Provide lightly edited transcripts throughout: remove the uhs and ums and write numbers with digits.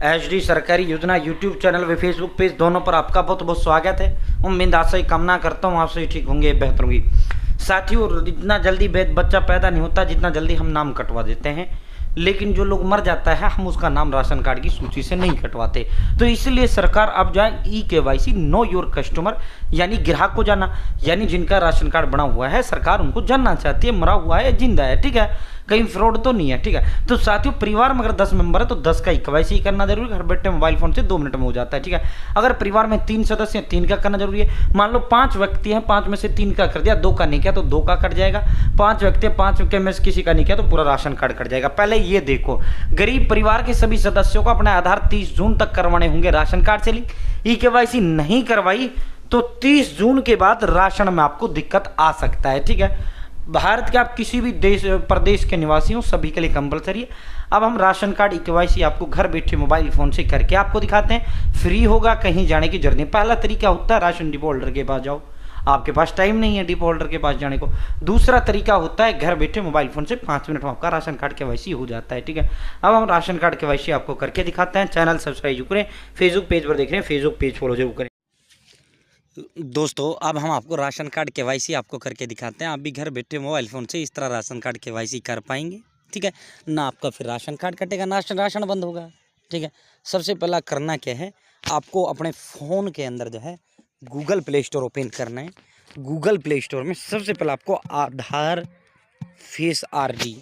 HD सरकारी योजना YouTube channel व फेसबुक पेज दोनों पर आपका बहुत बहुत स्वागत है। उम्मीद आपसे ही कामना करता हूँ आपसे ठीक होंगे, बेहतर होंगी। साथियों, जितना जल्दी बच्चा पैदा नहीं होता जितना जल्दी हम नाम कटवा देते हैं, लेकिन जो लोग मर जाता है हम उसका नाम राशन कार्ड की सूची से नहीं कटवाते। तो इसलिए सरकार अब जो है ई-केवाईसी नो योर कस्टमर यानी ग्राहक को जानना, यानी जिनका राशन कार्ड बना हुआ है सरकार उनको जानना चाहती है मरा हुआ है जिंदा है, ठीक है, कहीं फ्रॉड तो नहीं है, ठीक है। तो साथियों, परिवार में अगर 10 मेंबर है तो 10 का ई-केवाईसी करना जरूरी है। घर बैठे मोबाइल फोन से 2 मिनट में हो जाता है, ठीक है। अगर परिवार में 3 सदस्य हैं 3 का करना जरूरी है। मान लो 5 व्यक्ति हैं, 5 में से 3 का कर दिया, 2 का नहीं किया तो 2 का कट जाएगा। 5 व्यक्ति हैं, 5 व्यक्ति में से किसी का नहीं किया तो पूरा राशन कार्ड कट जाएगा। पहले ये देखो, गरीब परिवार के सभी सदस्यों को अपने आधार 30 जून तक करवाने होंगे राशन कार्ड से लिंक। ई-केवाईसी नहीं करवाई तो 30 जून के बाद राशन में आपको दिक्कत आ सकता है, ठीक है। भारत के आप किसी भी देश प्रदेश के निवासी हो सभी के लिए कंपलसरी है। अब हम राशन कार्ड ई-केवाईसी आपको घर बैठे मोबाइल फोन से करके आपको दिखाते हैं। फ्री होगा, कहीं जाने की जरूरत नहीं। पहला तरीका होता है राशन डिपो होल्डर के पास जाओ, आपके पास टाइम नहीं है डिपो होल्डर के पास जाने को। दूसरा तरीका होता है घर बैठे मोबाइल फोन से 5 मिनट में आपका राशन कार्ड के-वाई-सी हो जाता है, ठीक है। अब हम राशन कार्ड के-वाई-सी आपको करके दिखाते हैं। चैनल सब्सक्राइब करें, फेसबुक पेज पर देख रहे हैं फेसबुक पेज फॉलो जरूर करें। दोस्तों, अब हम आपको राशन कार्ड के-वाई-सी आपको करके दिखाते हैं। आप भी घर बैठे मोबाइल फ़ोन से इस तरह राशन कार्ड के-वाई-सी कर पाएंगे, ठीक है ना। आपका फिर राशन कार्ड कटेगा ना राशन बंद होगा, ठीक है। सबसे पहला करना क्या है, आपको अपने फ़ोन के अंदर जो है गूगल प्ले स्टोर ओपन करना है। गूगल प्ले स्टोर में सबसे पहले आपको आधार फेस आरडी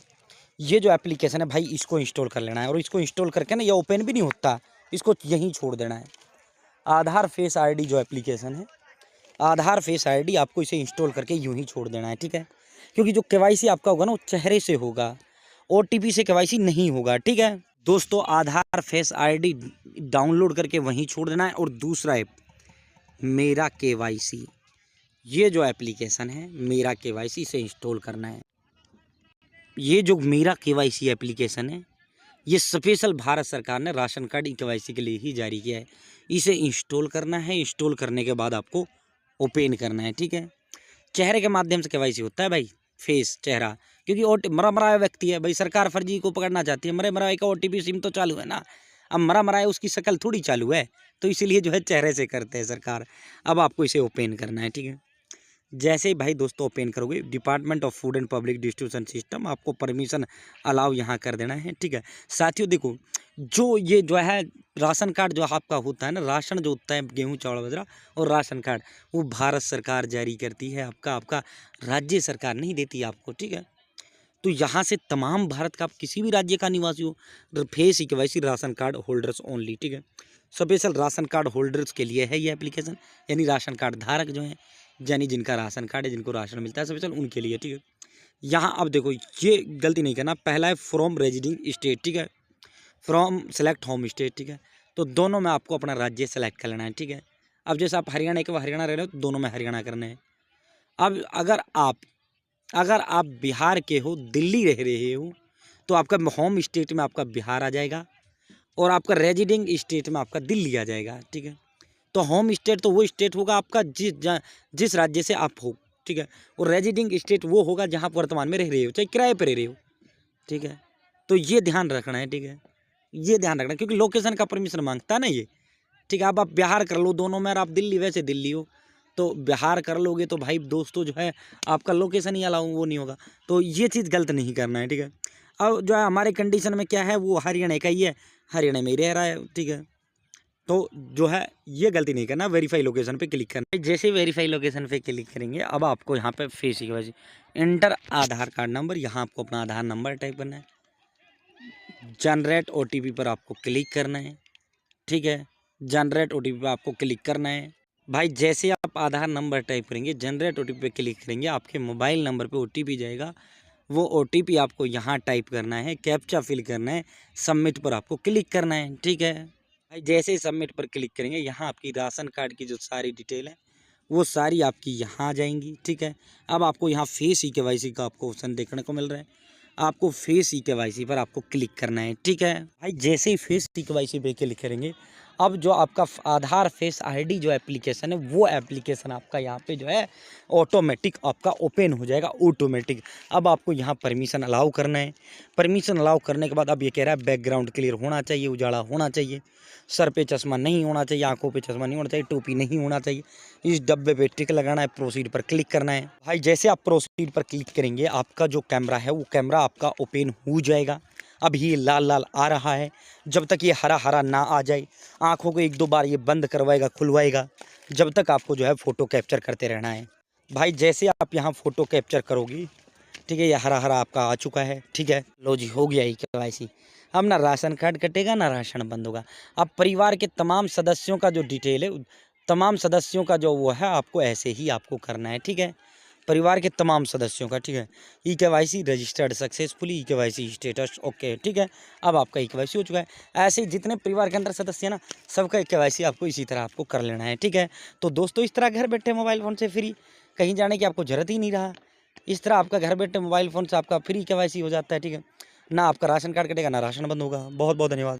ये जो एप्लीकेशन है भाई इसको इंस्टॉल कर लेना है। और इसको इंस्टॉल करके ना ये ओपन भी नहीं होता, इसको यहीं छोड़ देना है। आधार फेस आरडी जो एप्लीकेशन है, आधार फेस आईडी आपको इसे इंस्टॉल करके यूं ही छोड़ देना है, ठीक है। क्योंकि जो केवाईसी आपका होगा ना वो चेहरे से होगा, ओटीपी से केवाईसी नहीं होगा, ठीक है। दोस्तों, आधार फेस आईडी डाउनलोड करके वहीं छोड़ देना है। और दूसरा ऐप मेरा केवाईसी, ये जो एप्लीकेशन है मेरा केवाईसी से इंस्टॉल करना है। ये जो मेरा केवाईसी एप्लीकेशन है ये स्पेशल भारत सरकार ने राशन कार्ड ई-केवाईसी के लिए ही जारी किया है। इसे इंस्टॉल करना है। इंस्टॉल करने के बाद आपको ओपन करना है, ठीक है। चेहरे के माध्यम से केवाईसी होता है भाई, फेस चेहरा, क्योंकि मरा मरा व्यक्ति है भाई, सरकार फर्जी को पकड़ना चाहती है। मरे मराए का ओटीपी सिम तो चालू है ना, अब मरा मराए उसकी शक्ल थोड़ी चालू है, तो इसीलिए जो है चेहरे से करते हैं सरकार। अब आपको इसे ओपन करना है, ठीक है। जैसे ही भाई दोस्तों ओपन करोगे, department of food and public distribution system आपको परमिशन अलाउ यहाँ कर देना है, ठीक है। साथियों देखो, जो ये जो है राशन कार्ड जो आपका होता है ना, राशन जो होता है गेहूं चावल बाजरा और राशन कार्ड, वो भारत सरकार जारी करती है। आपका राज्य सरकार नहीं देती आपको, ठीक है। तो यहाँ से तमाम भारत का आप किसी भी राज्य का निवासी हो, face e-KYC ration card holders only, ठीक है। स्पेशल राशन कार्ड होल्डर्स के लिए है ये एप्लीकेशन, यानी राशन कार्ड धारक जो है, यानी जिनका राशन कार्ड है, जिनको राशन मिलता है स्पेशल उनके लिए, ठीक है। यहाँ अब देखो, ये गलती नहीं करना। पहला है फ्रॉम रेजिडिंग स्टेट, ठीक है, फ्रॉम सेलेक्ट होम स्टेट, ठीक है। तो दोनों में आपको अपना राज्य सेलेक्ट कर लेना है, ठीक है। अब जैसे आप हरियाणा के हरियाणा रह रहे हो तो दोनों में हरियाणा करना है। अब अगर आप बिहार के हो, दिल्ली रह रहे हो, तो आपका होम स्टेट में आपका बिहार आ जाएगा और आपका रेजिडिंग स्टेट में आपका दिल्ली आ जाएगा, ठीक है। तो होम स्टेट तो वो स्टेट होगा आपका जिस राज्य से आप हो, ठीक है। और रेजिडिंग स्टेट वो होगा जहाँ आप वर्तमान में रह रहे हो, चाहे किराए पर रह रहे हो, ठीक है। तो ये ध्यान रखना है, ठीक है, ये ध्यान रखना, क्योंकि लोकेशन का परमिशन मांगता है ना ये, ठीक है। अब आप बिहार कर लो दोनों में, और आप दिल्ली वैसे दिल्ली हो तो बिहार कर लोगे तो भाई दोस्तों जो है आपका लोकेशन ही अलाउ वो नहीं होगा। तो ये चीज़ गलत नहीं करना है, ठीक है। अब जो है हमारे कंडीशन में क्या है, वो हरियाणा का ही है, हरियाणा में ही रह रहा है, ठीक है। तो जो है ये गलती नहीं करना, वेरीफाई लोकेशन पे क्लिक करना। जैसे वेरीफाई लोकेशन पे क्लिक करेंगे, अब आपको यहाँ पे फेस की इंटर आधार कार्ड नंबर, यहाँ आपको अपना आधार नंबर टाइप करना है। जनरेट ओटीपी पर आपको क्लिक करना है, ठीक है। जनरेट ओटीपी पर आपको क्लिक करना है भाई। जैसे आप आधार नंबर टाइप करेंगे, जनरेट ओटीपी पे क्लिक करेंगे, आपके मोबाइल नंबर पे ओटीपी जाएगा। वो ओटीपी आपको यहाँ टाइप करना है, कैप्चा फिल करना है, सबमिट पर आपको क्लिक करना है, ठीक है भाई। जैसे ही सबमिट पर क्लिक करेंगे, यहाँ आपकी राशन कार्ड की जो सारी डिटेल है वो सारी आपकी यहाँ आ जाएंगी, ठीक है। अब आपको यहाँ फेस ई-केवाईसी का आपको ऑप्शन देखने को मिल रहा है, आपको फेस ई-केवाईसी पर आपको क्लिक करना है, ठीक है भाई। जैसे ही फेस ई-केवाईसी पे क्लिक करेंगे, अब जो आपका आधार फेस आईडी जो एप्लीकेशन है वो एप्लीकेशन आपका यहाँ पे जो है ऑटोमेटिक आपका ओपन हो जाएगा ऑटोमेटिक। अब आपको यहाँ परमिशन अलाउ करना है। परमिशन अलाउ करने के बाद अब ये कह रहा है बैकग्राउंड क्लियर होना चाहिए, उजाला होना चाहिए, सर पे चश्मा नहीं होना चाहिए, आंखों पे चश्मा नहीं होना चाहिए, टोपी नहीं होना चाहिए। इस डब्बे पे टिक लगाना है, प्रोसीड पर क्लिक करना है। भाई जैसे आप प्रोसीड पर क्लिक करेंगे आपका जो कैमरा है वो कैमरा आपका ओपन हो जाएगा। अब ये लाल लाल आ रहा है, जब तक ये हरा हरा ना आ जाए आंखों को 1-2 बार ये बंद करवाएगा खुलवाएगा, जब तक आपको जो है फ़ोटो कैप्चर करते रहना है। भाई जैसे आप यहाँ फ़ोटो कैप्चर करोगी, ठीक है, ये हरा हरा आपका आ चुका है, ठीक है। लो जी हो गया ये KYC। अब ना राशन कार्ड कटेगा ना राशन बंद होगा। अब परिवार के तमाम सदस्यों का जो डिटेल है, तमाम सदस्यों का जो वो है आपको ऐसे ही आपको करना है, ठीक है। परिवार के तमाम सदस्यों का, ठीक है। KYC registered successfully, KYC status okay, ठीक है। अब आपका KYC हो चुका है। ऐसे ही जितने परिवार के अंदर सदस्य हैं ना, सबका KYC आपको इसी तरह आपको कर लेना है, ठीक है। तो दोस्तों इस तरह घर बैठे मोबाइल फ़ोन से फ्री, कहीं जाने की आपको ज़रूरत ही नहीं रहा। इस तरह आपका घर बैठे मोबाइल फ़ोन से आपका फ्री KYC हो जाता है, ठीक है। ना आपका राशन कार्ड कटेगा ना राशन बंद होगा। बहुत बहुत धन्यवाद।